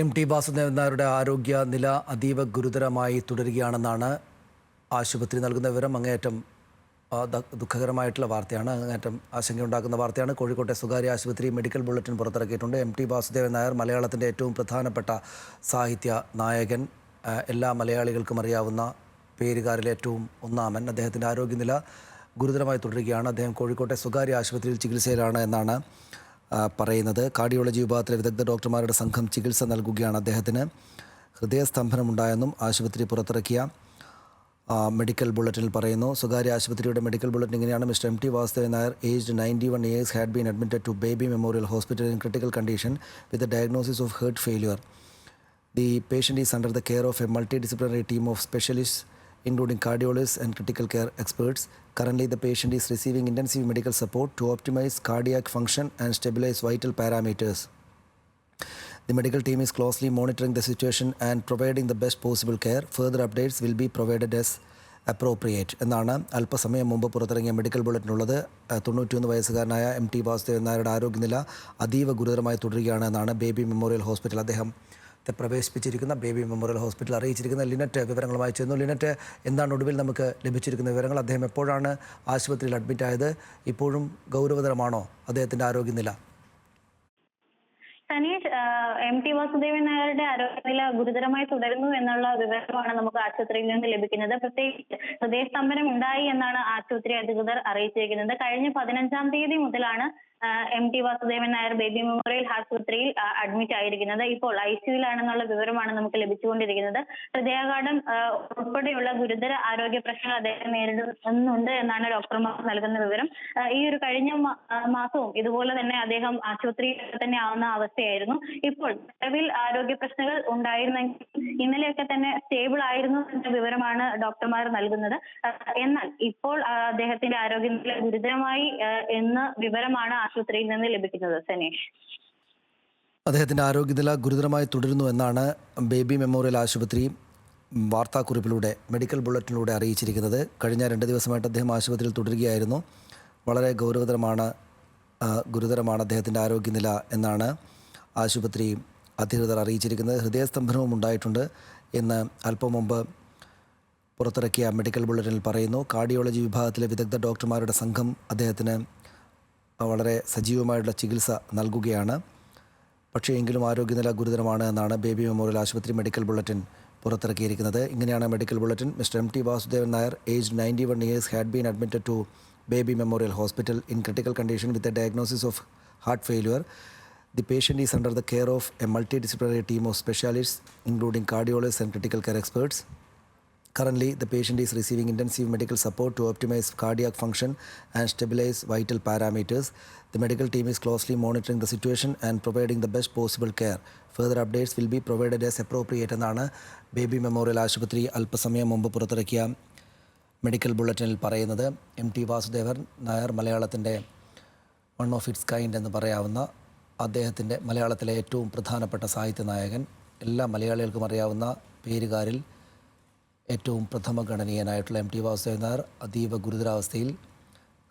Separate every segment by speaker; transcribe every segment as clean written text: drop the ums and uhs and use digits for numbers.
Speaker 1: എം.ടി. വാസുദേവൻ നായരുടെ ആരോഗ്യനില അതീവ ഗുരുതരമായി തുടരുകയാണെന്നാണ് ആശുപത്രി നൽകുന്ന വിവരം. അങ്ങേയറ്റം ദുഃഖകരമായിട്ടുള്ള വാർത്തയാണ്, അങ്ങേയറ്റം ആശങ്കയുണ്ടാക്കുന്ന വാർത്തയാണ്. കോഴിക്കോട്ടെ സ്വകാര്യ ആശുപത്രി മെഡിക്കൽ ബുള്ളറ്റിൻ പുറത്തിറക്കിയിട്ടുണ്ട്. എം.ടി. വാസുദേവൻ നായർ മലയാളത്തിൻ്റെ ഏറ്റവും പ്രധാനപ്പെട്ട സാഹിത്യ നായകൻ, എല്ലാ മലയാളികൾക്കും അറിയാവുന്ന പേരുകാരിൽ ഏറ്റവും ഒന്നാമൻ. അദ്ദേഹത്തിൻ്റെ ആരോഗ്യനില ഗുരുതരമായി തുടരുകയാണ്. അദ്ദേഹം കോഴിക്കോട്ടെ സ്വകാര്യ ആശുപത്രിയിൽ ചികിത്സയിലാണ് എന്നാണ് പറയുന്നത്. കാർഡിയോളജി വിഭാഗത്തിലെ വിദഗ്ധ ഡോക്ടർമാരുടെ സംഘം ചികിത്സ നൽകുകയാണ് അദ്ദേഹത്തിന്. ഹൃദയസ്തംഭനമുണ്ടായെന്നും ആശുപത്രി പുറത്തിറക്കിയ മെഡിക്കൽ ബുള്ളറ്റിനിൽ പറയുന്നു. സ്വകാര്യ ആശുപത്രിയുടെ മെഡിക്കൽ ബുള്ളറ്റിൻ ഇങ്ങനെയാണ്: mister M T. Vasudevan Nair, aged 91 years, had been admitted to Baby Memorial Hospital in critical condition with a diagnosis of heart failure. The patient is under the care of a multidisciplinary team of specialists including cardiologists and critical care experts. Currently, the patient is receiving intensive medical support to optimize cardiac function and stabilize vital parameters. The medical team is closely monitoring the situation and providing the best possible care. Further updates will be provided as appropriate എന്നാണ് അല്പസമയം മുമ്പ് പുറത്തിറങ്ങിയ medical ബുള്ളറ്റിനുള്ളത്. 91 വയസ്സുകാരനായ എം.ടി. വാസുദേവൻ നായരുടെ ആരോഗ്യനില അതീവ ഗുരുതരമായി തുടരുകയാണ് എന്നാണ് ബേബി മെമ്മോറിയൽ ഹോസ്പിറ്റൽ പ്രവേശിപ്പിച്ചിരിക്കുന്ന ബേബി മെമ്മോറിയൽ ഹോസ്പിറ്റൽ അറിയിച്ചിരിക്കുന്ന. ലിനറ്റ് വിവരങ്ങളുമായി ചേർന്നു. ലിനറ്റ്, എന്താണ് ഒടുവിൽ നമുക്ക് ലഭിച്ചിരിക്കുന്ന വിവരങ്ങൾ? അദ്ദേഹം എപ്പോഴാണ് ആശുപത്രിയിൽ അഡ്മിറ്റ് ആയത്? ഇപ്പോഴും ഗൗരവതരമാണോ അദ്ദേഹത്തിൻ്റെ ആരോഗ്യനില?
Speaker 2: സനീഷ്, എം.ടി. വാസുദേവൻ നായരുടെ ആരോഗ്യനില ഗുരുതരമായി തുടരുന്നു എന്നുള്ള വിവരമാണ് നമുക്ക് ആശുപത്രിയിൽ നിന്ന് ലഭിക്കുന്നത്. പ്രത്യേകിച്ച് ഹൃദയസ്തംഭനം ഉണ്ടായി എന്നാണ് ആശുപത്രി അധികൃതർ അറിയിച്ചിരിക്കുന്നത്. കഴിഞ്ഞ 15-ാം തീയതി മുതലാണ് എം.ടി. വാസുദേവൻ നായർ ബേബി മെമ്മോറിയൽ ആശുപത്രിയിൽ അഡ്മിറ്റ് ആയിരിക്കുന്നത്. ഇപ്പോൾ ഐസിയുലാണെന്നുള്ള വിവരമാണ് നമുക്ക് ലഭിച്ചുകൊണ്ടിരിക്കുന്നത്. ഹൃദയാഘാതം ഉൾപ്പെടെയുള്ള ഗുരുതര ആരോഗ്യ പ്രശ്നങ്ങൾ അദ്ദേഹം നേരിടുന്നുണ്ട് എന്നാണ് ഡോക്ടർമാർ നൽകുന്ന വിവരം. ഈ ഒരു കഴിഞ്ഞ മാസവും ഇതുപോലെ തന്നെ അദ്ദേഹം ആശുപത്രിയിൽ തന്നെ ആവുന്ന അവസ്ഥയായിരുന്നു. ഇപ്പോൾ നിലവിൽ ആരോഗ്യ പ്രശ്നങ്ങൾ ഉണ്ടായിരുന്നെങ്കിൽ ഇന്നലെയൊക്കെ തന്നെ സ്റ്റേബിൾ ആയിരുന്നു എന്ന വിവരമാണ് ഡോക്ടർമാർ നൽകുന്നത്. എന്നാൽ ഇപ്പോൾ അദ്ദേഹത്തിന്റെ ആരോഗ്യനില ഗുരുതരമായി എന്ന വിവരമാണ് ആശുപത്രിയിൽ നിന്ന് ലഭിക്കുന്നത്. സനീഷ്,
Speaker 1: അദ്ദേഹത്തിൻ്റെ ആരോഗ്യനില ഗുരുതരമായി തുടരുന്നു എന്നാണ് ബേബി മെമ്മോറിയൽ ആശുപത്രി വാർത്താക്കുറിപ്പിലൂടെ മെഡിക്കൽ ബുള്ളറ്റിനിലൂടെ അറിയിച്ചിരിക്കുന്നത്. കഴിഞ്ഞ 2 ദിവസമായിട്ട് അദ്ദേഹം ആശുപത്രിയിൽ തുടരുകയായിരുന്നു. വളരെ ഗുരുതരമാണ് അദ്ദേഹത്തിൻ്റെ ആരോഗ്യനില എന്നാണ് ആശുപത്രി അധികൃതർ അറിയിച്ചിരിക്കുന്നത്. ഹൃദയസ്തംഭനവും ഉണ്ടായിട്ടുണ്ട് എന്ന് അല്പം മുമ്പ് പുറത്തിറക്കിയ മെഡിക്കൽ ബുള്ളറ്റിനിൽ പറയുന്നു. കാർഡിയോളജി വിഭാഗത്തിലെ വിദഗ്ധ ഡോക്ടർമാരുടെ സംഘം അദ്ദേഹത്തിന് വളരെ സജീവമായിട്ടുള്ള ചികിത്സ നൽകുകയാണ്. പക്ഷേ എങ്കിലും ആരോഗ്യനില ഗുരുതരമാണ് എന്നാണ് ബേബി മെമ്മോറിയൽ ആശുപത്രി മെഡിക്കൽ ബുള്ളറ്റിൻ പുറത്തിറക്കിയിരിക്കുന്നത്. ഇങ്ങനെയാണ് medical bulletin: mister M T. Vasudevan Nair, aged 91 years, had been admitted to Baby Memorial Hospital in critical condition with a diagnosis of heart failure. The patient is under the care of a multidisciplinary team of specialists including cardiologists and critical care experts. Currently, the patient is receiving intensive medical support to optimize cardiac function and stabilize vital parameters. The medical team is closely monitoring the situation and providing the best possible care. Further updates will be provided as appropriate എന്നാണ് Baby Memorial ആശുപത്രി അല്പസമയം മുമ്പ് പുറത്തിറക്കിയ medical ബുള്ളറ്റിനിൽ പറയുന്നത്. എം.ടി. വാസുദേവൻ നായർ മലയാളത്തിൻ്റെ one of its kind എന്ന് പറയാവുന്ന അദ്ദേഹത്തിൻ്റെ മലയാളത്തിലെ ഏറ്റവും പ്രധാനപ്പെട്ട സാഹിത്യ നായകൻ, എല്ലാ മലയാളികൾക്കും അറിയാവുന്ന പേരുകാരിൽ ഏറ്റവും പ്രഥമഗണനീയനായിട്ടുള്ള എം.ടി. വാസുദേവൻ നായർ അതീവ ഗുരുതരാവസ്ഥയിൽ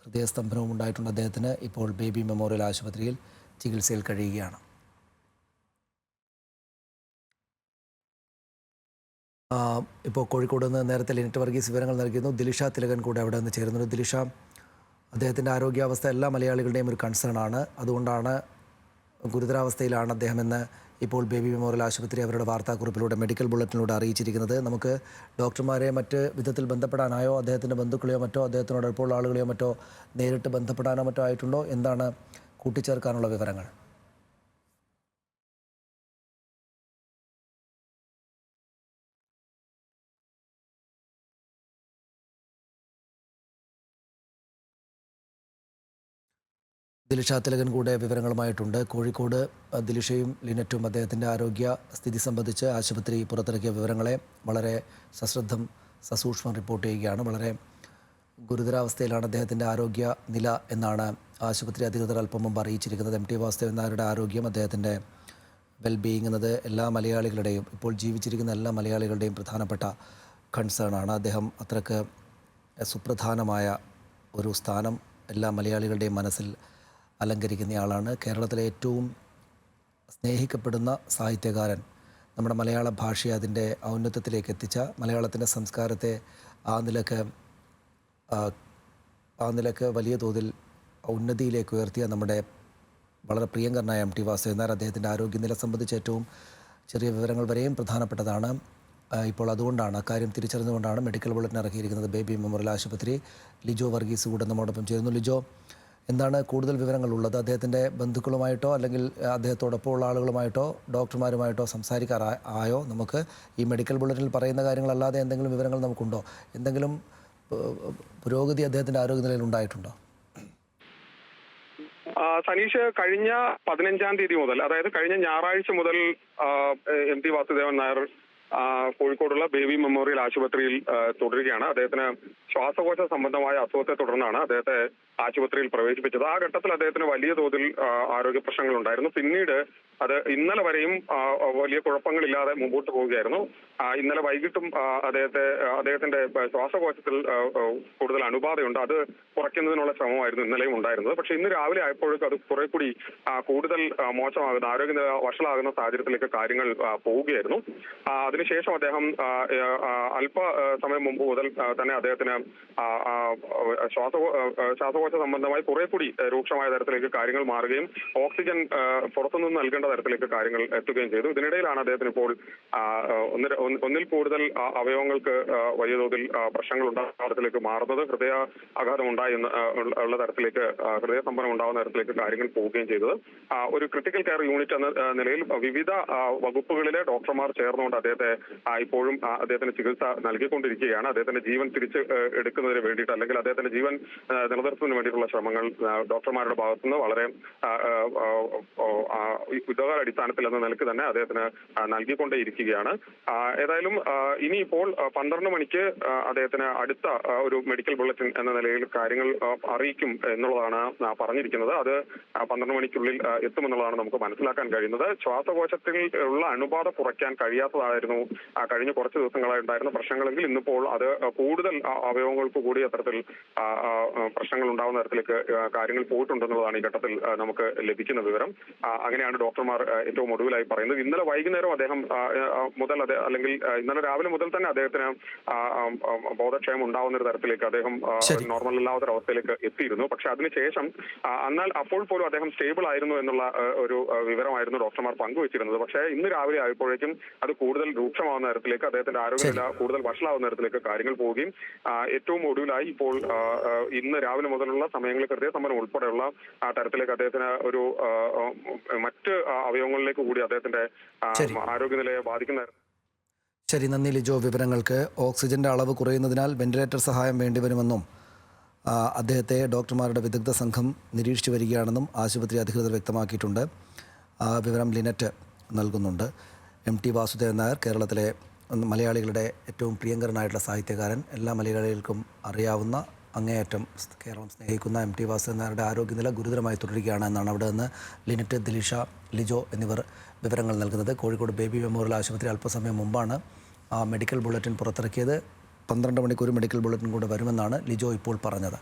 Speaker 1: ഹൃദയസ്തംഭനവും ഉണ്ടായിട്ടുണ്ട് അദ്ദേഹത്തിന്. ഇപ്പോൾ ബേബി മെമ്മോറിയൽ ആശുപത്രിയിൽ ചികിത്സയിൽ കഴിയുകയാണ്. ഇപ്പോൾ കോഴിക്കോട് നിന്ന് നേരത്തെ ലിനറ്റ് വർഗീസ് വിവരങ്ങൾ നൽകിയിരുന്നു. ദിലിഷ തിലകൻ കൂടെ അവിടെ നിന്ന് ചേരുന്നുണ്ട്. ദിലിഷ, അദ്ദേഹത്തിൻ്റെ ആരോഗ്യാവസ്ഥ എല്ലാ മലയാളികളുടെയും ഒരു കൺസേൺ ആണ്. അതുകൊണ്ടാണ് ഗുരുതരാവസ്ഥയിലാണ് അദ്ദേഹമെന്ന് ഇപ്പോൾ ബേബി മെമ്മോറിയൽ ആശുപത്രി അവരുടെ വാർത്താക്കുറിപ്പിലൂടെ മെഡിക്കൽ ബുള്ളറ്റിനിലൂടെ അറിയിച്ചിരിക്കുന്നത്. നമുക്ക് ഡോക്ടർമാരെ മറ്റ് വിധത്തിൽ ബന്ധപ്പെടാനായോ അദ്ദേഹത്തിൻ്റെ ബന്ധുക്കളെയോ മറ്റോ അദ്ദേഹത്തിനോട് അടുപ്പമുള്ള ആളുകളെയോ മറ്റോ നേരിട്ട് ബന്ധപ്പെടാനോ മറ്റോ ആയിട്ടുണ്ടോ? എന്താണ് കൂട്ടിച്ചേർക്കാനുള്ള വിവരങ്ങൾ? ദിലിഷ തിലകൻ കൂടെ വിവരങ്ങളുമായിട്ടുണ്ട്. കോഴിക്കോട് ദിലിഷയും ലിനറ്റും അദ്ദേഹത്തിൻ്റെ ആരോഗ്യ സ്ഥിതി സംബന്ധിച്ച് ആശുപത്രി പുറത്തിറക്കിയ വിവരങ്ങളെ വളരെ സസൂക്ഷ്മം റിപ്പോർട്ട് ചെയ്യുകയാണ്. വളരെ ഗുരുതരാവസ്ഥയിലാണ് അദ്ദേഹത്തിൻ്റെ ആരോഗ്യ നില എന്നാണ് ആശുപത്രി അധികൃതർ അല്പം മുമ്പ് അറിയിച്ചിരിക്കുന്നത്. എം.ടി. വാസുദേവൻ നായരുടെ ആരോഗ്യം, അദ്ദേഹത്തിൻ്റെ വെൽബീയിങ് എന്നത് എല്ലാ മലയാളികളുടെയും, ഇപ്പോൾ ജീവിച്ചിരിക്കുന്ന എല്ലാ മലയാളികളുടെയും പ്രധാനപ്പെട്ട കൺസേണാണ്. അദ്ദേഹം അത്രയ്ക്ക് സുപ്രധാനമായ ഒരു സ്ഥാനം എല്ലാ മലയാളികളുടെയും മനസ്സിൽ അലങ്കരിക്കുന്നയാളാണ്. കേരളത്തിലെ ഏറ്റവും സ്നേഹിക്കപ്പെടുന്ന സാഹിത്യകാരൻ നമ്മുടെ മലയാള ഭാഷയെ അതിൻ്റെ ഔന്നത്യത്തിലേക്ക് എത്തിച്ച, മലയാളത്തിൻ്റെ സംസ്കാരത്തെ ആ നിലക്ക് വലിയ തോതിൽ ഉന്നതിയിലേക്ക് ഉയർത്തിയ നമ്മുടെ വളരെ പ്രിയങ്കരനായ എം ടി വാസുദേവൻ നായർ, അദ്ദേഹത്തിൻ്റെ ആരോഗ്യനില സംബന്ധിച്ച് ഏറ്റവും ചെറിയ വിവരങ്ങൾ വരെയും പ്രധാനപ്പെട്ടതാണ്. ഇപ്പോൾ അതുകൊണ്ടാണ്, അക്കാര്യം തിരിച്ചറിഞ്ഞുകൊണ്ടാണ് മെഡിക്കൽ ബുള്ളറ്റിൻ ഇറക്കിയിരിക്കുന്നത്. ബേബി മെമ്മോറിയൽ ആശുപത്രി. ലിജോ വർഗീസ് കൂടെ നമ്മോടൊപ്പം ചേരുന്നു. ലിജോ, എന്താണ് കൂടുതൽ വിവരങ്ങളുള്ളത്? അദ്ദേഹത്തിൻ്റെ ബന്ധുക്കളുമായിട്ടോ അല്ലെങ്കിൽ അദ്ദേഹത്തോടൊപ്പം ഉള്ള ആളുകളുമായിട്ടോ ഡോക്ടർമാരുമായിട്ടോ സംസാരിക്കാറായോ? നമുക്ക് ഈ മെഡിക്കൽ ബുള്ളറ്റിനിൽ പറയുന്ന കാര്യങ്ങളല്ലാതെ എന്തെങ്കിലും വിവരങ്ങൾ നമുക്കുണ്ടോ? എന്തെങ്കിലും പുരോഗതി അദ്ദേഹത്തിൻ്റെ ആരോഗ്യനിലയിൽ ഉണ്ടായിട്ടുണ്ടോ?
Speaker 3: സനീഷ്, കഴിഞ്ഞ 15-ാം തീയതി മുതൽ, അതായത് കഴിഞ്ഞ ഞായറാഴ്ച മുതൽ എം ടി വാസുദേവൻ നായർ കോഴിക്കോടുള്ള ബേബി മെമ്മോറിയൽ ആശുപത്രിയിൽ തുടരുകയാണ്. അദ്ദേഹത്തിന് ശ്വാസകോശ സംബന്ധമായ അസുഖത്തെ തുടർന്നാണ് അദ്ദേഹത്തെ ആശുപത്രിയിൽ പ്രവേശിപ്പിച്ചത്. ആ ഘട്ടത്തിൽ അദ്ദേഹത്തിന് വലിയ തോതിൽ ആരോഗ്യ പ്രശ്നങ്ങൾ ഉണ്ടായിരുന്നു. പിന്നീട് അത് ഇന്നലെ വരെയും വലിയ കുഴപ്പങ്ങളില്ലാതെ മുമ്പോട്ട് പോവുകയായിരുന്നു. ഇന്നലെ വൈകിട്ടും അദ്ദേഹത്തിന്റെ ശ്വാസകോശത്തിൽ കൂടുതൽ അണുബാധയുണ്ട്. അത് കുറയ്ക്കുന്നതിനുള്ള ശ്രമമായിരുന്നു ഇന്നലെയും ഉണ്ടായിരുന്നത്. പക്ഷെ ഇന്ന് രാവിലെ ആയപ്പോഴേക്കും അത് കുറെ കൂടി കൂടുതൽ മോശമാകുന്ന, ആരോഗ്യനില വഷളാകുന്ന സാഹചര്യത്തിലേക്ക് കാര്യങ്ങൾ പോവുകയായിരുന്നു. അതിനുശേഷം അദ്ദേഹം അല്പ സമയം മുമ്പ് മുതൽ തന്നെ അദ്ദേഹത്തിന് ശ്വാസകോശ സംബന്ധമായി കുറെ കൂടി രൂക്ഷമായ തരത്തിലേക്ക് കാര്യങ്ങൾ മാറുകയും ഓക്സിജൻ പുറത്തുനിന്ന് നൽകേണ്ട തരത്തിലേക്ക് കാര്യങ്ങൾ എത്തുകയും ചെയ്തു. ഇതിനിടയിലാണ് അദ്ദേഹത്തിന് ഇപ്പോൾ ഒന്നിൽ കൂടുതൽ അവയവങ്ങൾക്ക് വലിയ തോതിൽ പ്രശ്നങ്ങൾ ഉണ്ടാകുന്ന തരത്തിലേക്ക് മാറുന്നത്. ഹൃദയാഘാതം ഉണ്ടായി ഉള്ള തരത്തിലേക്ക്, ഹൃദയസ്തംഭനം ഉണ്ടാകുന്ന തരത്തിലേക്ക് കാര്യങ്ങൾ പോവുകയും ചെയ്തത്. ഒരു ക്രിട്ടിക്കൽ കെയർ യൂണിറ്റ് എന്ന നിലയിൽ വിവിധ വകുപ്പുകളിലെ ഡോക്ടർമാർ ചേർന്നുകൊണ്ട് ഇപ്പോഴും അദ്ദേഹത്തിന് ചികിത്സ നൽകിക്കൊണ്ടിരിക്കുകയാണ്. അദ്ദേഹത്തിന്റെ ജീവൻ തിരിച്ച് എടുക്കുന്നതിന് വേണ്ടിയിട്ട്, അല്ലെങ്കിൽ അദ്ദേഹത്തിന്റെ ജീവൻ നിലനിർത്തുന്നതിന് വേണ്ടിയിട്ടുള്ള ശ്രമങ്ങൾ ഡോക്ടർമാരുടെ ഭാഗത്തുനിന്ന് വളരെ യുദ്ധകാല അടിസ്ഥാനത്തിൽ എന്ന നിലയ്ക്ക് തന്നെ അദ്ദേഹത്തിന് നൽകിക്കൊണ്ടേയിരിക്കുകയാണ്. ഏതായാലും ഇനിയിപ്പോൾ 12 മണിക്ക് അദ്ദേഹത്തിന് അടുത്ത ഒരു മെഡിക്കൽ ബുള്ളറ്റിൻ എന്ന നിലയിൽ കാര്യങ്ങൾ അറിയിക്കും എന്നുള്ളതാണ് പറഞ്ഞിരിക്കുന്നത്. അത് 12 മണിക്കുള്ളിൽ എത്തുമെന്നുള്ളതാണ് നമുക്ക് മനസ്സിലാക്കാൻ കഴിയുന്നത്. ശ്വാസകോശത്തിൽ ഉള്ള അണുബാധ കുറയ്ക്കാൻ കഴിയാത്തതായിരുന്നു കഴിഞ്ഞ കുറച്ച് ദിവസങ്ങളായി ഉണ്ടായിരുന്ന പ്രശ്നങ്ങളെങ്കിൽ ഇന്നിപ്പോൾ അത് കൂടുതൽ അവയവങ്ങൾക്ക് കൂടി അത്തരത്തിൽ പ്രശ്നങ്ങൾ ഉണ്ടാകുന്ന തരത്തിലേക്ക് കാര്യങ്ങൾ പോയിട്ടുണ്ടെന്നുള്ളതാണ് ഈ ഘട്ടത്തിൽ നമുക്ക് ലഭിക്കുന്ന വിവരം. അങ്ങനെയാണ് ഡോക്ടർമാർ ഏറ്റവും ഒടുവിലായി പറയുന്നത്. ഇന്നലെ വൈകുന്നേരം അദ്ദേഹം അല്ലെങ്കിൽ ഇന്നലെ രാവിലെ മുതൽ തന്നെ അദ്ദേഹത്തിന് ബോധക്ഷയം ഉണ്ടാവുന്ന ഒരു തരത്തിലേക്ക് അദ്ദേഹം നോർമൽ അല്ലാത്തൊരവസ്ഥയിലേക്ക് എത്തിയിരുന്നു. പക്ഷെ അതിനുശേഷം അപ്പോൾ പോലും അദ്ദേഹം സ്റ്റേബിൾ ആയിരുന്നു എന്നുള്ള ഒരു വിവരമായിരുന്നു ഡോക്ടർമാർ പങ്കുവച്ചിരുന്നത്. പക്ഷേ ഇന്ന് രാവിലെ ആയപ്പോഴേക്കും അത് കൂടുതൽ രൂക്ഷമാവുന്ന തരത്തിലേക്ക്, അദ്ദേഹത്തിന്റെ ആരോഗ്യനില കൂടുതൽ വഷളാവുന്ന തരത്തിലേക്ക് കാര്യങ്ങൾ പോവുകയും ഏറ്റവും ഒടുവിലായി ഇപ്പോൾ ഇന്ന് രാവിലെ മുതലുള്ള സമയങ്ങളിൽ ഹൃദയസ്തംഭനം ഉൾപ്പെടെയുള്ള തരത്തിലേക്ക് അദ്ദേഹത്തിന് ഒരു മറ്റ് അവയവങ്ങളിലേക്ക് കൂടി അദ്ദേഹത്തിന്റെ ആരോഗ്യനിലയെ ബാധിക്കുന്ന.
Speaker 1: ശരി, നന്ദി ലിജോ വിവരങ്ങൾക്ക്. ഓക്സിജന്റെ അളവ് കുറയുന്നതിനാൽ വെന്റിലേറ്റർ സഹായം വേണ്ടിവരുമെന്നും അദ്ദേഹത്തെ ഡോക്ടർമാരുടെ വിദഗ്ധ സംഘം നിരീക്ഷിച്ചു വരികയാണെന്നും ആശുപത്രി അധികൃതർ വ്യക്തമാക്കിയിട്ടുണ്ട്. വിവരം ലിനറ്റ് നൽകുന്നുണ്ട്. എം ടി വാസുദേവൻ നായർ, കേരളത്തിലെ മലയാളികളുടെ ഏറ്റവും പ്രിയങ്കരനായിട്ടുള്ള സാഹിത്യകാരൻ, എല്ലാ മലയാളികൾക്കും അറിയാവുന്ന, അങ്ങേയറ്റം കേരളം സ്നേഹിക്കുന്ന എം ടി വാസുദേവൻ നായരുടെ ആരോഗ്യനില ഗുരുതരമായി തുടരുകയാണ് എന്നാണ് അവിടെ നിന്ന് ലിനറ്റ്, ദിലിഷ, ലിജോ എന്നിവർ വിവരങ്ങൾ നൽകുന്നത്. കോഴിക്കോട് ബേബി മെമ്മോറിയൽ ആശുപത്രി അല്പസമയം മുമ്പാണ് മെഡിക്കൽ ബുള്ളറ്റിൻ പുറത്തിറക്കിയത്. 12 മണിക്ക് ഒരു മെഡിക്കൽ ബുള്ളറ്റിൻ കൂടെ വരുമെന്നാണ് ലിജോ ഇപ്പോൾ പറഞ്ഞത്.